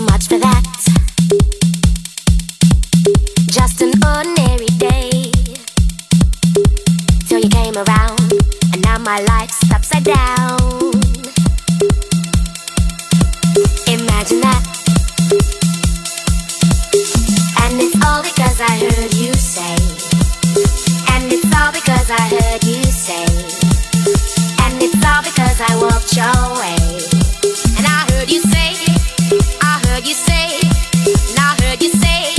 much for that. Just an ordinary day till you came around, and now my life's upside down. Imagine that. And it's all because I heard you say. And it's all because I heard you say. And it's all because I walked your way. And I heard you say, I heard you say, and I heard you say,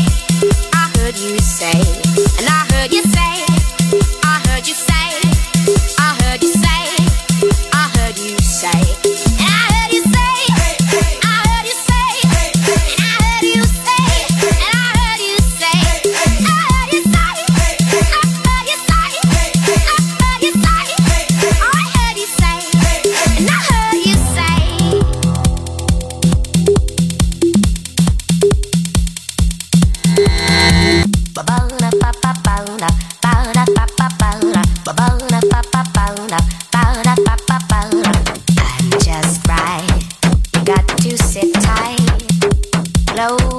I heard you say, and I heard you say, I heard you say, I heard you say, I heard you say, and I heard you say, I heard you say, and I heard you say, and I heard you say, I heard you say, I heard you say, I heard you say, I heard you say, and I heard you say. I'm just right. You got to sit tight. Close